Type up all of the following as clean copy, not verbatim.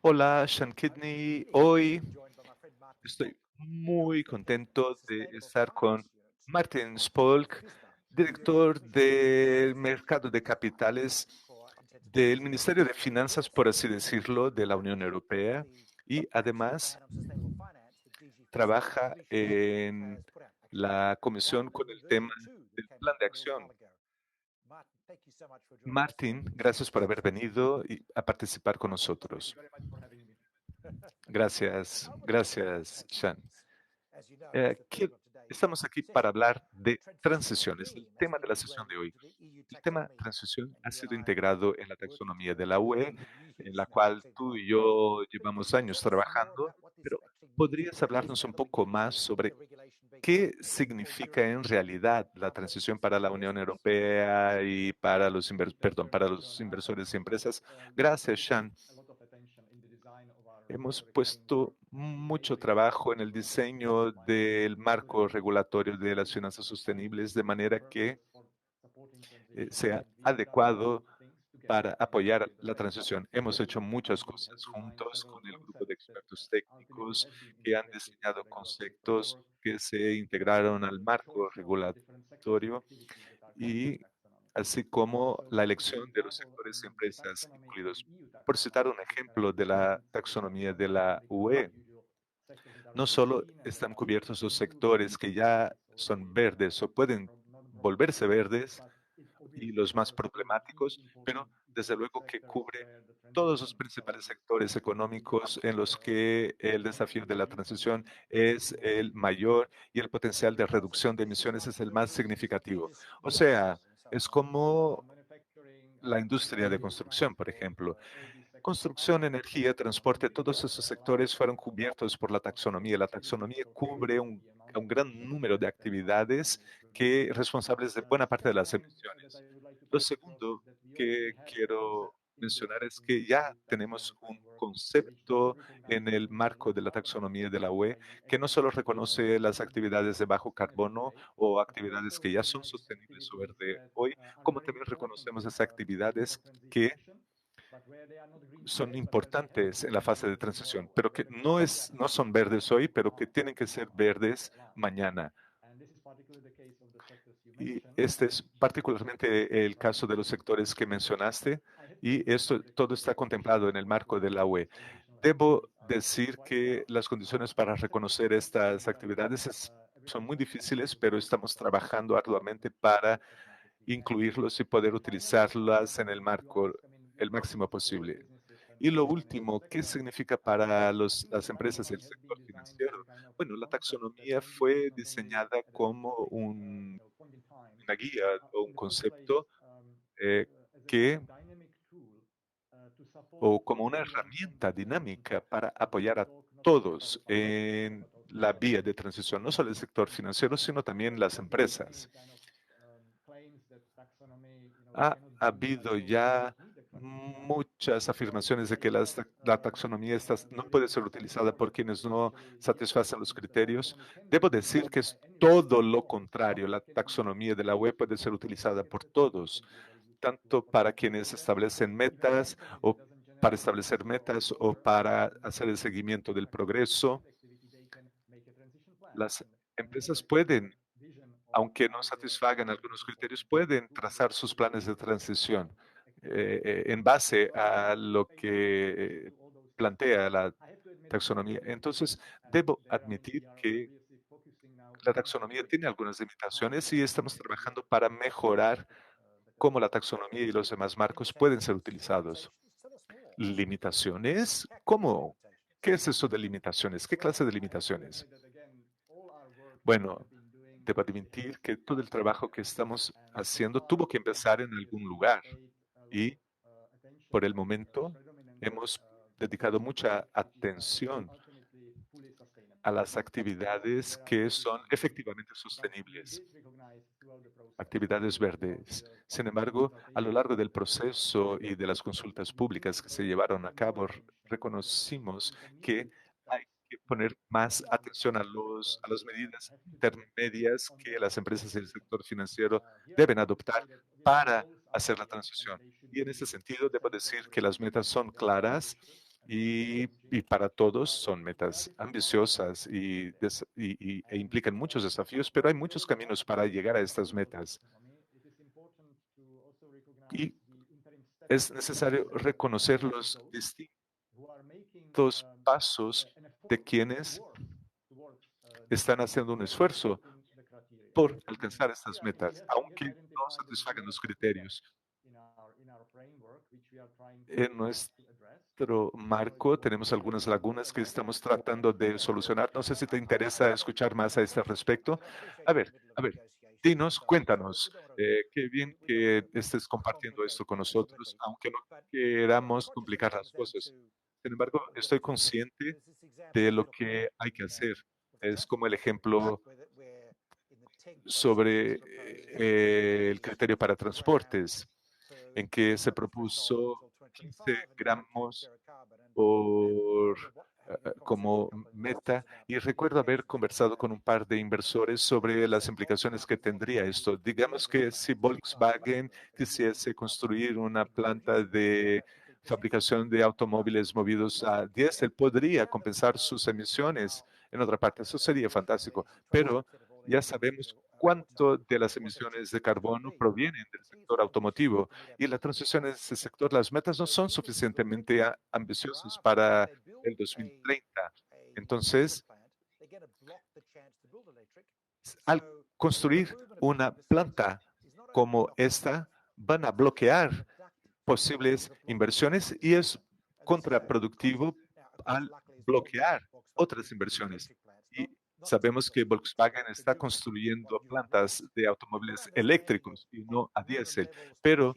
Hola, Sean Kidney. Hoy estoy muy contento de estar con Martin Spolk, director del mercado de capitales del Ministerio de Finanzas, por así decirlo, de la Unión Europea, y además trabaja en la comisión con el tema del plan de acción. Martin, gracias por haber venido a participar con nosotros. Gracias, Sean. Que estamos aquí para hablar de transiciones, el tema de la sesión de hoy. El tema transición ha sido integrado en la taxonomía de la UE, en la cual tú y yo llevamos años trabajando, pero ¿podrías hablarnos un poco más sobre qué significa en realidad la transición para la Unión Europea y para para los inversores y empresas? Gracias, Sean. Hemos puesto mucho trabajo en el diseño del marco regulatorio de las finanzas sostenibles de manera que sea adecuado para apoyar la transición. Hemos hecho muchas cosas juntos con el grupo de expertos técnicos que han diseñado conceptos que se integraron al marco regulatorio y así como la elección de los sectores y empresas incluidos. Por citar un ejemplo de la taxonomía de la UE, no solo están cubiertos los sectores que ya son verdes o pueden volverse verdes y los más problemáticos, pero desde luego que cubre todos los principales sectores económicos en los que el desafío de la transición es el mayor y el potencial de reducción de emisiones es el más significativo. O sea, es como la industria de construcción, por ejemplo. Construcción, energía, transporte, todos esos sectores fueron cubiertos por la taxonomía. La taxonomía cubre a un gran número de actividades que responsables de buena parte de las emisiones. Lo segundo que quiero mencionar es que ya tenemos un concepto en el marco de la taxonomía de la UE que no solo reconoce las actividades de bajo carbono o actividades que ya son sostenibles o verde hoy, como también reconocemos esas actividades que son importantes en la fase de transición, pero que no son verdes hoy, pero que tienen que ser verdes mañana. Y este es particularmente el caso de los sectores que mencionaste, y esto todo está contemplado en el marco de la UE. Debo decir que las condiciones para reconocer estas actividades son muy difíciles, pero estamos trabajando arduamente para incluirlos y poder utilizarlas en el marco el máximo posible. Y lo último, ¿qué significa para las empresas del sector financiero? Bueno, la taxonomía fue diseñada como una guía o un concepto eh, que, o como una herramienta dinámica para apoyar a todos en la vía de transición, no solo el sector financiero, sino también las empresas. Ha habido ya muchas afirmaciones de que la taxonomía no puede ser utilizada por quienes no satisfacen los criterios. Debo decir que es todo lo contrario. La taxonomía de la web puede ser utilizada por todos, tanto para quienes establecen metas o para establecer metas o para hacer el seguimiento del progreso. Las empresas pueden, aunque no satisfagan algunos criterios, pueden trazar sus planes de transición en base a lo que plantea la taxonomía. Entonces, debo admitir que la taxonomía tiene algunas limitaciones y estamos trabajando para mejorar cómo la taxonomía y los demás marcos pueden ser utilizados. ¿Limitaciones? ¿Cómo? ¿Qué es eso de limitaciones? ¿Qué clase de limitaciones? Bueno, debo admitir que todo el trabajo que estamos haciendo tuvo que empezar en algún lugar y por el momento hemos dedicado mucha atención a las actividades que son efectivamente sostenibles, actividades verdes. Sin embargo, a lo largo del proceso y de las consultas públicas que se llevaron a cabo, reconocimos que hay que poner más atención a las medidas intermedias que las empresas del sector financiero deben adoptar para hacer la transición. Y en ese sentido, debo decir que las metas son claras y para todos son metas ambiciosas e implican muchos desafíos, pero hay muchos caminos para llegar a estas metas. Y es necesario reconocer los distintos pasos de quienes están haciendo un esfuerzo por alcanzar estas metas, aunque no satisfagan los criterios. En nuestro marco tenemos algunas lagunas que estamos tratando de solucionar. No sé si te interesa escuchar más a este respecto. A ver, dinos, cuéntanos. Qué bien que estés compartiendo esto con nosotros, aunque no queramos complicar las cosas. Sin embargo, estoy consciente de lo que hay que hacer. Es como el ejemplo sobre el criterio para transportes, en que se propuso 15 gramos por, como meta, y recuerdo haber conversado con un par de inversores sobre las implicaciones que tendría esto. Digamos que si Volkswagen quisiese construir una planta de fabricación de automóviles movidos a diésel, podría compensar sus emisiones en otra parte. Eso sería fantástico, pero ya sabemos cuánto de las emisiones de carbono provienen del sector automotivo y la transición en ese sector, las metas no son suficientemente ambiciosas para el 2030. Entonces, al construir una planta como esta, van a bloquear posibles inversiones y es contraproductivo al bloquear otras inversiones. Y sabemos que Volkswagen está construyendo plantas de automóviles eléctricos y no a diésel, pero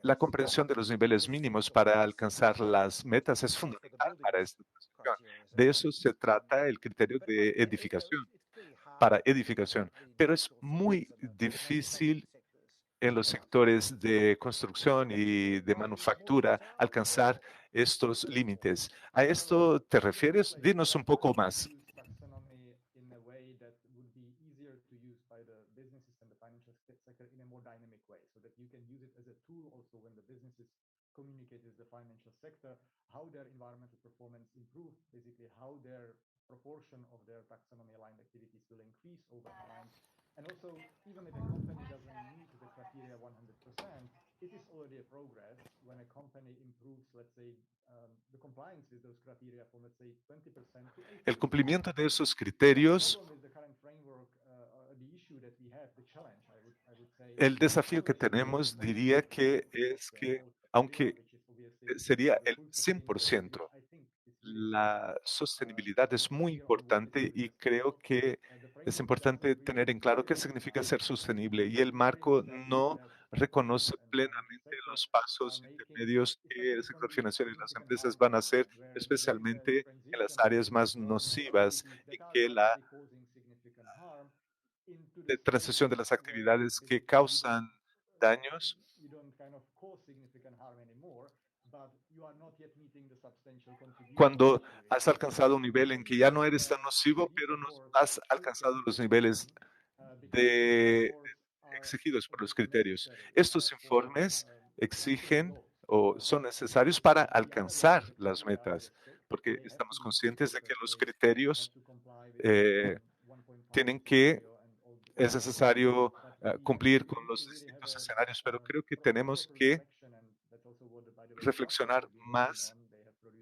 la comprensión de los niveles mínimos para alcanzar las metas es fundamental para esta transición. De eso se trata el criterio de edificación, para edificación, pero es muy difícil en los sectores de construcción y de manufactura alcanzar estos límites. ¿A esto te refieres? Dinos un poco más. El cumplimiento de esos criterios, el desafío que tenemos, diría que es que, aunque sería el 100%, la sostenibilidad es muy importante y creo que es importante tener en claro qué significa ser sostenible y el marco no reconoce plenamente los pasos intermedios que el sector financiero y las empresas van a hacer, especialmente en las áreas más nocivas en que la transición de las actividades que causan daños cuando has alcanzado un nivel en que ya no eres tan nocivo, pero no has alcanzado los niveles de, exigidos por los criterios. Estos informes exigen o son necesarios para alcanzar las metas, porque estamos conscientes de que los criterios eh, tienen que, es necesario cumplir con los distintos escenarios, pero creo que tenemos que reflexionar más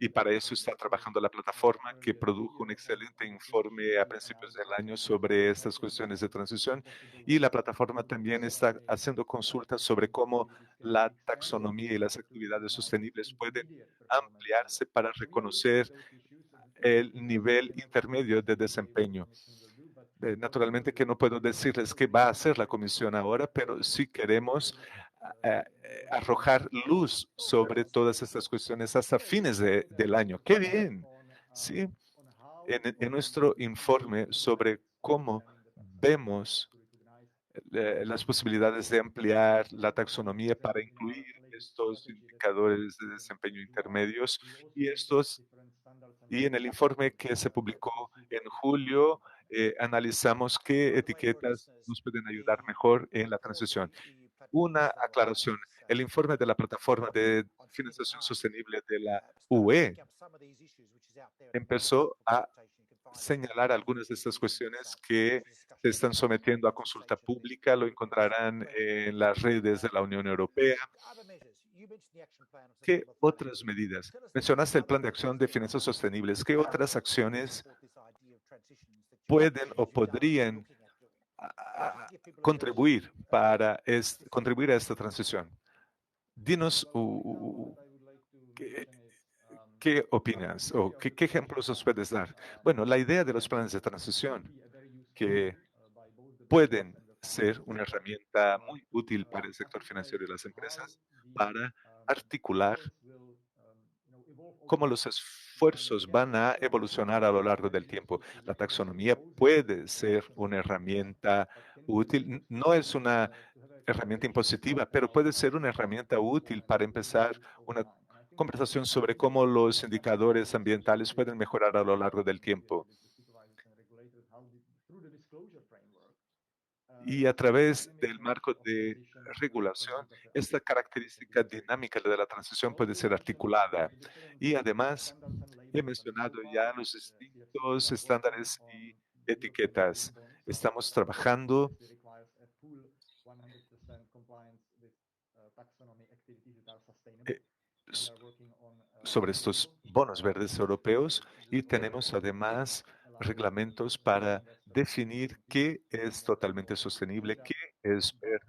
y para eso está trabajando la plataforma que produjo un excelente informe a principios del año sobre estas cuestiones de transición y la plataforma también está haciendo consultas sobre cómo la taxonomía y las actividades sostenibles pueden ampliarse para reconocer el nivel intermedio de desempeño. Naturalmente que no puedo decirles qué va a hacer la comisión ahora, pero sí queremos arrojar luz sobre todas estas cuestiones hasta fines del año. ¡Qué bien! Sí, en nuestro informe sobre cómo vemos las posibilidades de ampliar la taxonomía para incluir estos indicadores de desempeño intermedios y estos y en el informe que se publicó en julio, analizamos qué etiquetas nos pueden ayudar mejor en la transición. Una aclaración. El informe de la plataforma de financiación sostenible de la UE empezó a señalar algunas de estas cuestiones que se están sometiendo a consulta pública. Lo encontrarán en las redes de la Unión Europea. ¿Qué otras medidas? Mencionaste el Plan de Acción de Finanzas Sostenibles. ¿Qué otras acciones pueden o podrían contribuir contribuir a esta transición? Dinos qué opinas o qué ejemplos nos puedes dar. Bueno, la idea de los planes de transición que pueden ser una herramienta muy útil para el sector financiero y las empresas para articular cómo los esfuerzos van a evolucionar a lo largo del tiempo. La taxonomía puede ser una herramienta útil. No es una herramienta impositiva, pero puede ser una herramienta útil para empezar una conversación sobre cómo los indicadores ambientales pueden mejorar a lo largo del tiempo. Y a través del marco de regulación, esta característica dinámica de la transición puede ser articulada. Y además, he mencionado ya los distintos estándares y etiquetas. Estamos trabajando eh, sobre estos bonos verdes europeos y tenemos además reglamentos para definir qué es totalmente sostenible, qué es verde.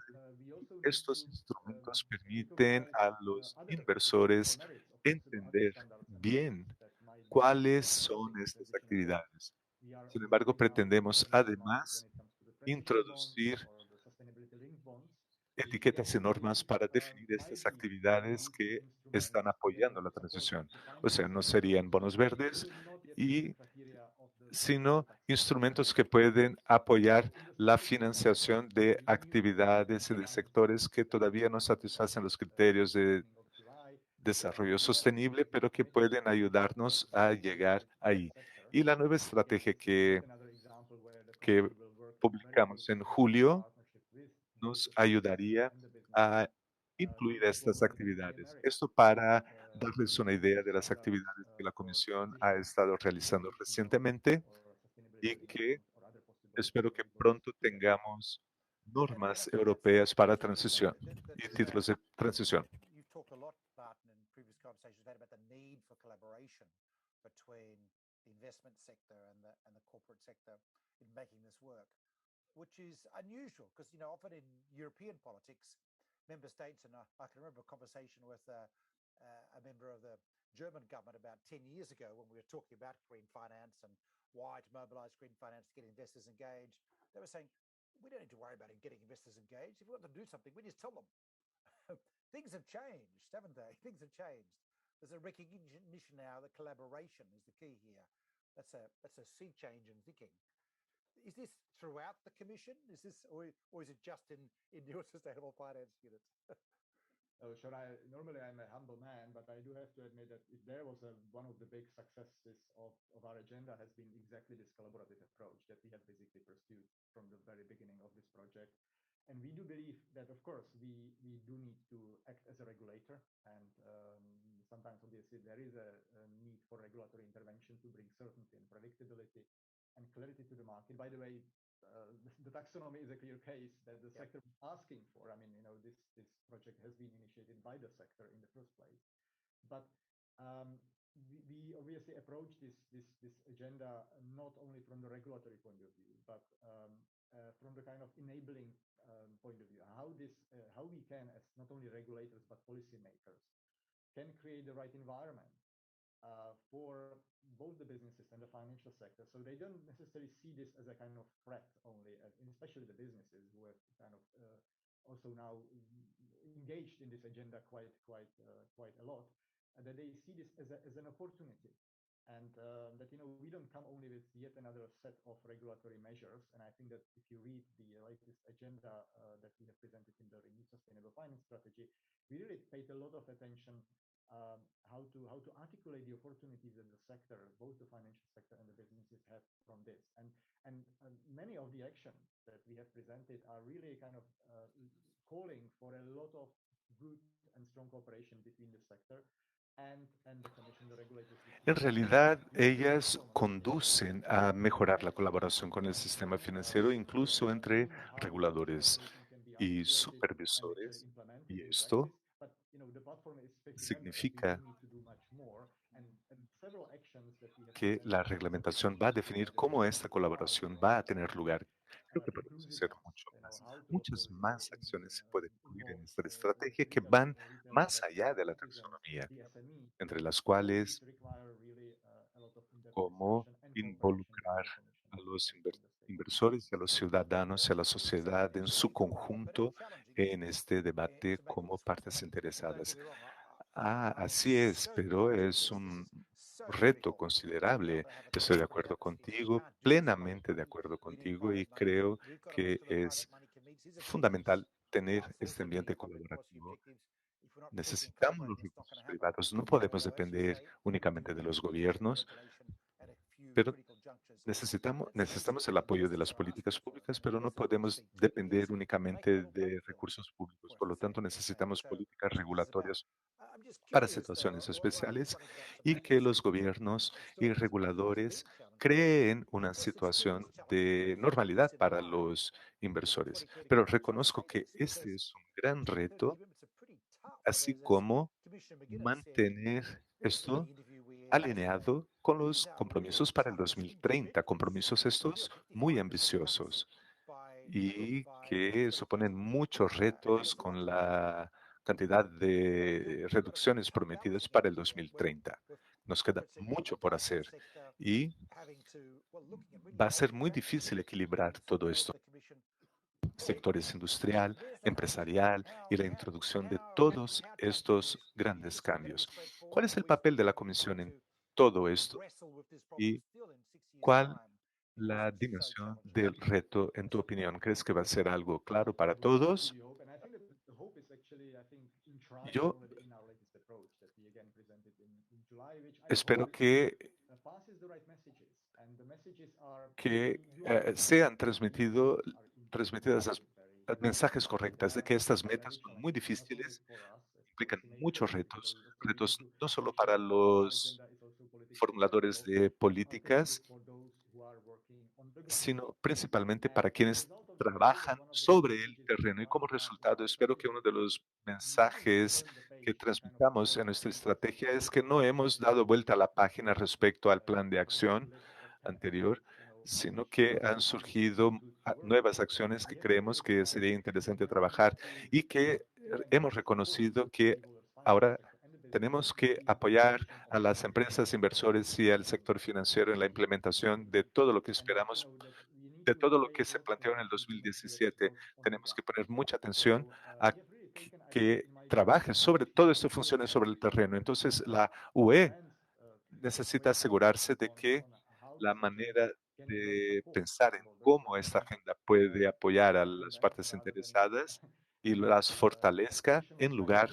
Estos instrumentos permiten a los inversores entender bien cuáles son estas actividades. Sin embargo, pretendemos además introducir etiquetas y normas para definir estas actividades que están apoyando la transición. O sea, no serían bonos verdes, sino instrumentos que pueden apoyar la financiación de actividades y de sectores que todavía no satisfacen los criterios de desarrollo sostenible, pero que pueden ayudarnos a llegar ahí. Y la nueva estrategia que publicamos en julio nos ayudaría a incluir estas actividades. Esto para darles una idea de las actividades que la Comisión ha estado realizando recientemente y que espero que pronto tengamos normas europeas para transición y títulos de transición. You've talked a lot, Martin, in previous conversations we've had about the need for collaboration between the investment sector and the corporate sector in making this work, which is unusual because, you know, often in European politics, member states, and I can remember a conversation with a member of the German government about 10 years ago when we were talking about green finance and why to mobilize green finance to get investors engaged. They were saying, we don't need to worry about getting investors engaged. If we want them to do something, we just tell them. Things have changed, haven't they? Things have changed. There's a recognition now that collaboration is the key here. That's a sea change in thinking. Is this throughout the commission? Is this, or is it just in your sustainable finance unit? Oh, sure. Normally I'm a humble man, but I do have to admit that if there was one of the big successes of our agenda has been exactly this collaborative approach that we have basically pursued from the very beginning of this project. And we do believe that, of course, we do need to act as a regulator. And sometimes, obviously, there is a need for regulatory intervention to bring certainty and predictability and clarity to the market. By the way, the taxonomy is a clear case that the sector is asking for. I mean, you know, this project has been initiated by the sector in the first place. But we obviously approach this agenda not only from the regulatory point of view, but from the kind of enabling point of view. How we can, as not only regulators but policymakers, can create the right environment for both the businesses and the financial sector, so they don't necessarily see this as a kind of threat only, especially the businesses who have kind of also now engaged in this agenda quite a lot, that they see this as an opportunity, and that, you know, we don't come only with yet another set of regulatory measures. And I think that if you read the latest agenda that we have presented in the renewed sustainable finance strategy, we really paid a lot of attention how to articulate the opportunities that the sector, both the financial sector and the businesses, have from this. And many of the actions that we have presented are really kind of calling for a lot of En realidad, ellas conducen a mejorar la colaboración con el sistema financiero, incluso entre reguladores y supervisores, y esto significa que la reglamentación va a definir cómo esta colaboración va a tener lugar. Creo que podemos hacer mucho más. Muchas más acciones se pueden incluir en esta estrategia que van más allá de la taxonomía, entre las cuales cómo involucrar a los inversores y a los ciudadanos y a la sociedad en su conjunto en este debate como partes interesadas. Así es, pero es un reto considerable. Estoy de acuerdo contigo, plenamente de acuerdo contigo, y creo que es fundamental tener este ambiente colaborativo. Necesitamos los recursos privados, no podemos depender únicamente de los gobiernos, pero necesitamos el apoyo de las políticas públicas, pero no podemos depender únicamente de recursos públicos. Por lo tanto, necesitamos políticas regulatorias para situaciones especiales y que los gobiernos y reguladores creen una situación de normalidad para los inversores. Pero reconozco que este es un gran reto, así como mantener esto alineado con los compromisos para el 2030, compromisos estos muy ambiciosos y que suponen muchos retos con la cantidad de reducciones prometidas para el 2030. Nos queda mucho por hacer y va a ser muy difícil equilibrar todo esto, sectores industrial, empresarial y la introducción de todos estos grandes cambios. ¿Cuál es el papel de la Comisión en todo esto y cuál la dimensión del reto en tu opinión? ¿Crees que va a ser algo claro para todos? Yo espero que sean transmitidas las mensajes correctas de que estas metas son muy difíciles, implican muchos retos, retos no solo para los formuladores de políticas, sino principalmente para quienes trabajan sobre el terreno. Y como resultado, espero que uno de los mensajes que transmitamos en nuestra estrategia es que no hemos dado vuelta a la página respecto al plan de acción anterior, sino que han surgido nuevas acciones que creemos que sería interesante trabajar y que hemos reconocido que ahora tenemos que apoyar a las empresas, inversores y al sector financiero en la implementación de todo lo que esperamos, de todo lo que se planteó en el 2017. Tenemos que poner mucha atención a que trabaje sobre todo esto funcione sobre el terreno. Entonces, la UE necesita asegurarse de que la manera de pensar en cómo esta agenda puede apoyar a las partes interesadas y las fortalezca en lugar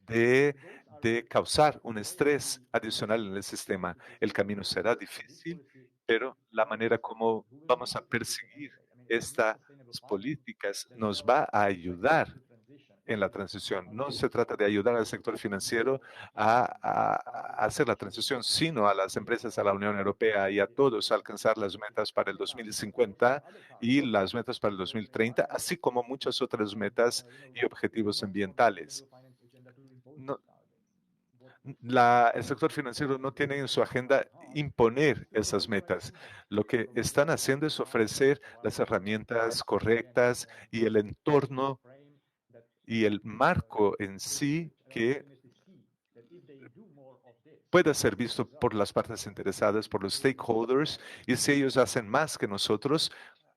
de, de causar un estrés adicional en el sistema. El camino será difícil, pero la manera como vamos a perseguir estas políticas nos va a ayudar en la transición. No se trata de ayudar al sector financiero a hacer la transición, sino a las empresas, a la Unión Europea y a todos a alcanzar las metas para el 2050 y las metas para el 2030, así como muchas otras metas y objetivos ambientales. No, el sector financiero no tiene en su agenda imponer esas metas. Lo que están haciendo es ofrecer las herramientas correctas y el entorno y el marco en sí que pueda ser visto por las partes interesadas, por los stakeholders, y si ellos hacen más que nosotros,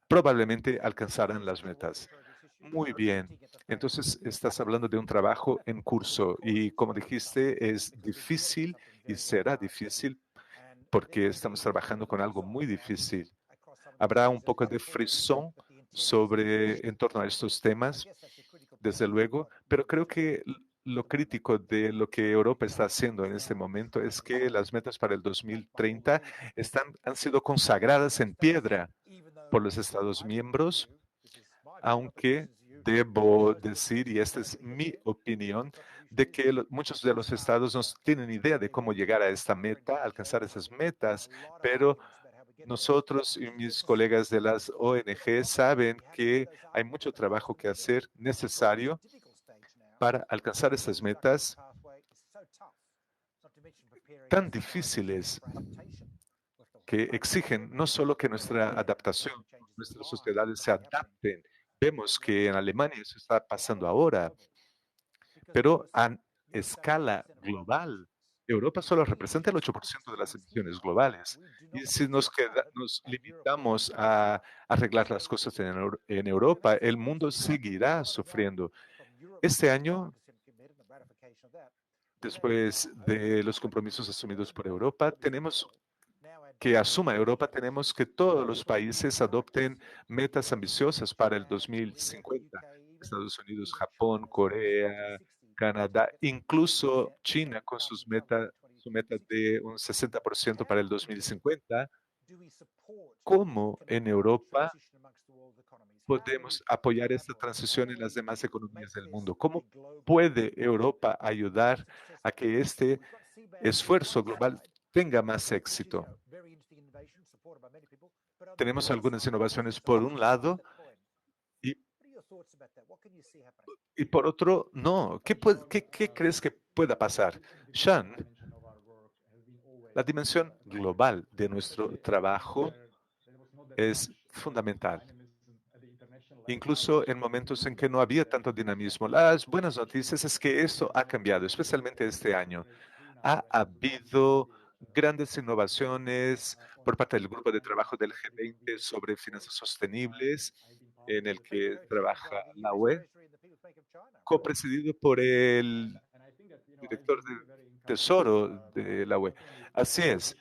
probablemente alcanzarán las metas. Muy bien. Entonces, estás hablando de un trabajo en curso y, como dijiste, es difícil y será difícil porque estamos trabajando con algo muy difícil. Habrá un poco de frisón en torno a estos temas, desde luego, pero creo que lo crítico de lo que Europa está haciendo en este momento es que las metas para el 2030 han sido consagradas en piedra por los Estados miembros, aunque debo decir, y esta es mi opinión, de que muchos de los estados no tienen idea de cómo llegar a esta meta, alcanzar esas metas, pero nosotros y mis colegas de las ONG saben que hay mucho trabajo que hacer necesario para alcanzar estas metas tan difíciles que exigen no solo que nuestra adaptación, nuestras sociedades se adapten. Vemos que en Alemania eso está pasando ahora, pero a escala global, Europa solo representa el 8% de las emisiones globales. Y si nos limitamos a arreglar las cosas en Europa, el mundo seguirá sufriendo. Este año, después de los compromisos asumidos por Europa, tenemos que todos los países adopten metas ambiciosas para el 2050. Estados Unidos, Japón, Corea, Canadá, incluso China con su meta de un 60% para el 2050. ¿Cómo en Europa podemos apoyar esta transición en las demás economías del mundo? ¿Cómo puede Europa ayudar a que este esfuerzo global tenga más éxito? Tenemos algunas innovaciones por un lado y, y por otro, no. ¿Qué crees que pueda pasar? Sean, la dimensión global de nuestro trabajo es fundamental, incluso en momentos en que no había tanto dinamismo. Las buenas noticias es que esto ha cambiado, especialmente este año. Ha habido grandes innovaciones por parte del grupo de trabajo del G20 sobre finanzas sostenibles, en el que trabaja la UE, copresidido por el director del Tesoro de la UE. Así es.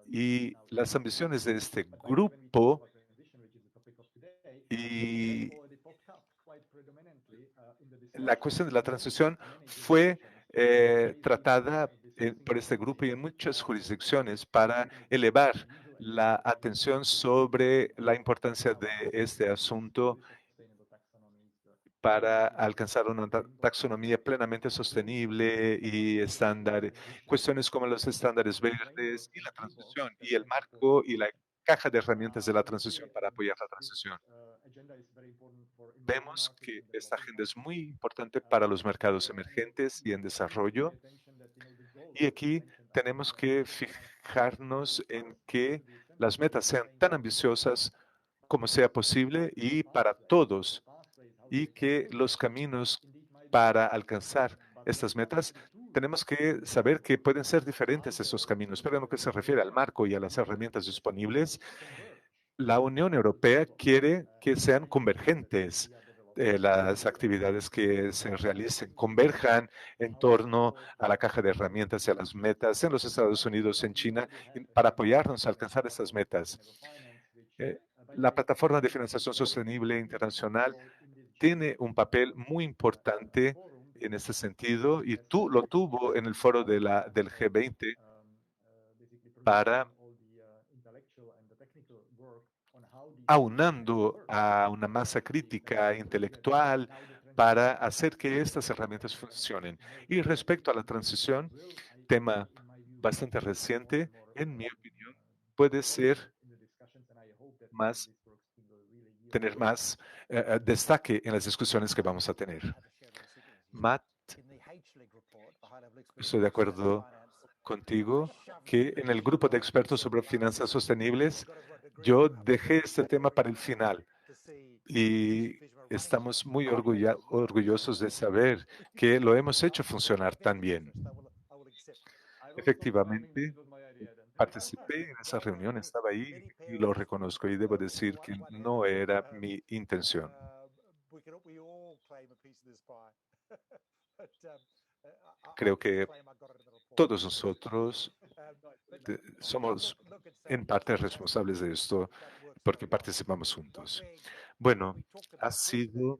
Y las ambiciones de este grupo y la cuestión de la transición fue tratada por este grupo y en muchas jurisdicciones para elevar la atención sobre la importancia de este asunto para alcanzar una taxonomía plenamente sostenible y estándar, cuestiones como los estándares verdes y la transición y el marco y la caja de herramientas de la transición para apoyar la transición. Vemos que esta agenda es muy importante para los mercados emergentes y en desarrollo. Y aquí tenemos que fijarnos en que las metas sean tan ambiciosas como sea posible y para todos, y que los caminos para alcanzar estas metas, tenemos que saber que pueden ser diferentes esos caminos, pero en lo que se refiere al marco y a las herramientas disponibles, la Unión Europea quiere que sean convergentes las actividades que se realicen, converjan en torno a la caja de herramientas y a las metas en los Estados Unidos, en China, para apoyarnos a alcanzar estas metas. La plataforma de financiación sostenible internacional tiene un papel muy importante en este sentido y lo tuvo en el foro del G20 para aunando a una masa crítica intelectual para hacer que estas herramientas funcionen. Y respecto a la transición, tema bastante reciente, en mi opinión, puede ser tener más destaque en las discusiones que vamos a tener. Matt, estoy de acuerdo contigo que en el grupo de expertos sobre finanzas sostenibles, yo dejé este tema para el final y estamos muy orgullosos de saber que lo hemos hecho funcionar tan bien. Efectivamente, participé en esa reunión, estaba ahí y lo reconozco y debo decir que no era mi intención. Creo que todos nosotros somos en parte responsables de esto porque participamos juntos. Bueno, ha sido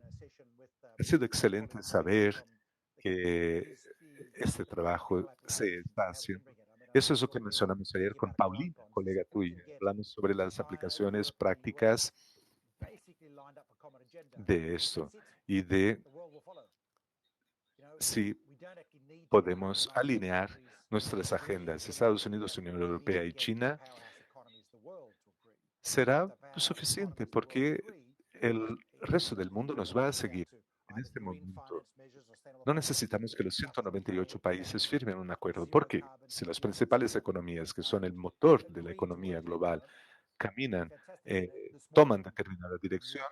excelente saber que este trabajo se está haciendo. Eso es lo que mencionamos ayer con Paulina, colega tuya. Hablamos sobre las aplicaciones prácticas de esto y de si podemos alinear nuestras agendas, Estados Unidos, Unión Europea y China, será suficiente porque el resto del mundo nos va a seguir. En este momento, no necesitamos que los 198 países firmen un acuerdo, porque si las principales economías, que son el motor de la economía global, caminan, toman determinada dirección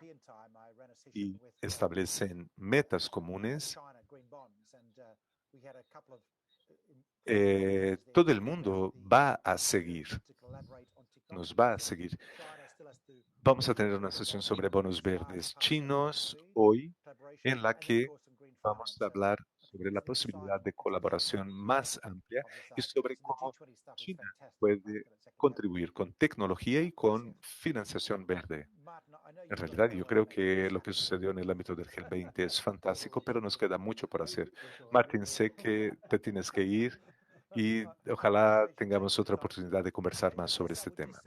y establecen metas comunes, todo el mundo va a seguir, nos va a seguir. Vamos a tener una sesión sobre bonos verdes chinos hoy, en la que vamos a hablar sobre la posibilidad de colaboración más amplia y sobre cómo China puede contribuir con tecnología y con financiación verde. En realidad, yo creo que lo que sucedió en el ámbito del G20 es fantástico, pero nos queda mucho por hacer. Martín, sé que te tienes que ir y ojalá tengamos otra oportunidad de conversar más sobre este tema.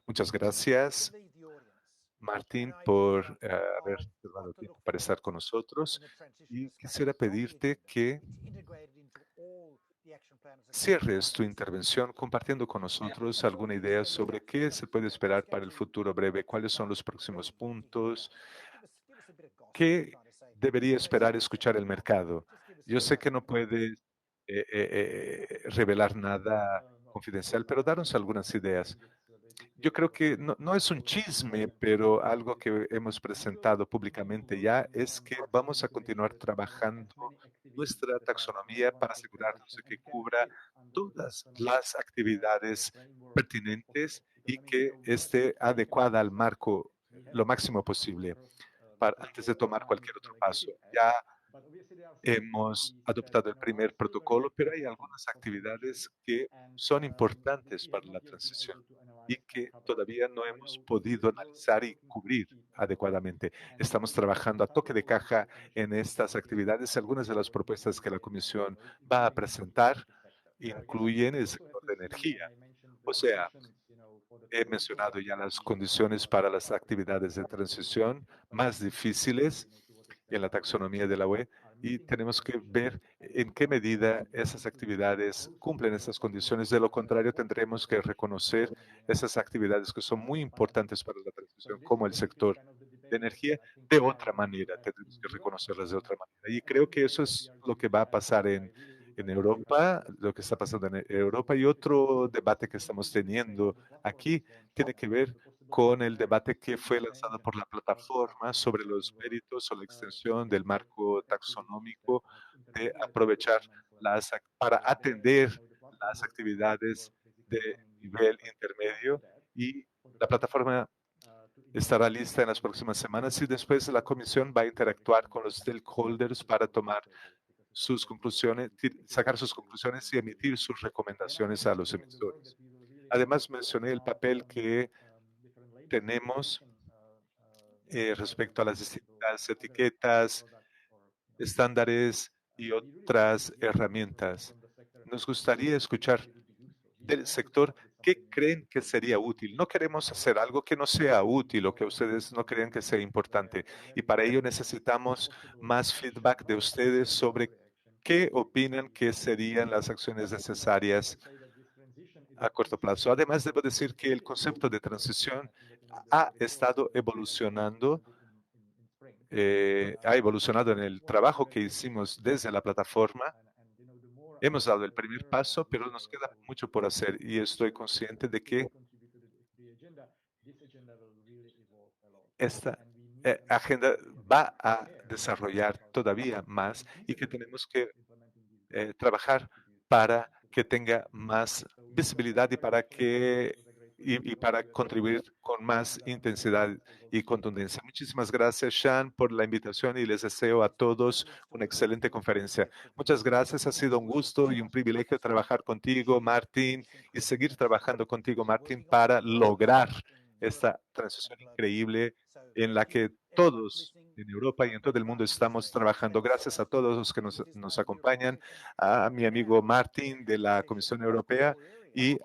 Muchas gracias, Martín, por haber tomado tiempo para estar con nosotros. Y quisiera pedirte que cierres tu intervención compartiendo con nosotros alguna idea sobre qué se puede esperar para el futuro breve, cuáles son los próximos puntos, qué debería esperar escuchar el mercado. Yo sé que no puedes revelar nada confidencial, pero darnos algunas ideas. Yo creo que no es un chisme, pero algo que hemos presentado públicamente ya es que vamos a continuar trabajando nuestra taxonomía para asegurarnos de que cubra todas las actividades pertinentes y que esté adecuada al marco lo máximo posible antes de tomar cualquier otro paso. Ya hemos adoptado el primer protocolo, pero hay algunas actividades que son importantes para la transición y que todavía no hemos podido analizar y cubrir adecuadamente. Estamos trabajando a toque de caja en estas actividades. Algunas de las propuestas que la Comisión va a presentar incluyen el sector de energía. O sea, he mencionado ya las condiciones para las actividades de transición más difíciles en la taxonomía de la UE y tenemos que ver en qué medida esas actividades cumplen esas condiciones. De lo contrario, tendremos que reconocer esas actividades que son muy importantes para la transición, como el sector de energía, de otra manera. Tendremos que reconocerlas de otra manera. Y creo que eso es lo que va a pasar en Europa, lo que está pasando en Europa. Y otro debate que estamos teniendo aquí tiene que ver con el debate que fue lanzado por la plataforma sobre los méritos o la extensión del marco taxonómico de aprovechar para atender las actividades de nivel intermedio y la plataforma estará lista en las próximas semanas y después la comisión va a interactuar con los stakeholders para tomar sus conclusiones, sacar sus conclusiones y emitir sus recomendaciones a los emisores. Además, mencioné el papel que tenemos respecto a las distintas etiquetas, estándares y otras herramientas. Nos gustaría escuchar del sector qué creen que sería útil. No queremos hacer algo que no sea útil o que ustedes no crean que sea importante. Y para ello necesitamos más feedback de ustedes sobre qué opinan que serían las acciones necesarias a corto plazo. Además, debo decir que el concepto de transición ha estado evolucionando, ha evolucionado en el trabajo que hicimos desde la plataforma. Hemos dado el primer paso, pero nos queda mucho por hacer y estoy consciente de que esta agenda va a desarrollar todavía más y que tenemos que trabajar para que tenga más visibilidad y para contribuir con más intensidad y contundencia. Muchísimas gracias, Sean, por la invitación y les deseo a todos una excelente conferencia. Muchas gracias, ha sido un gusto y un privilegio trabajar contigo, Martín, y seguir trabajando contigo, Martín, para lograr esta transición increíble en la que todos en Europa y en todo el mundo estamos trabajando. Gracias a todos los que nos acompañan, a mi amigo Martín de la Comisión Europea y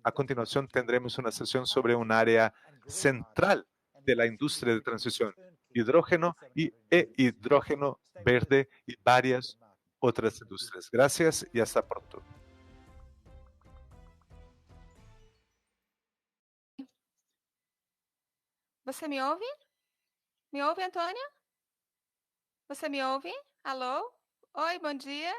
a continuación tendremos una sesión sobre un área central de la industria de transición, hidrógeno e hidrógeno verde y varias otras industrias. Gracias y hasta pronto. Você me ouve? Me ouve, Antônia? Você me ouve? Alô? Oi, bom dia.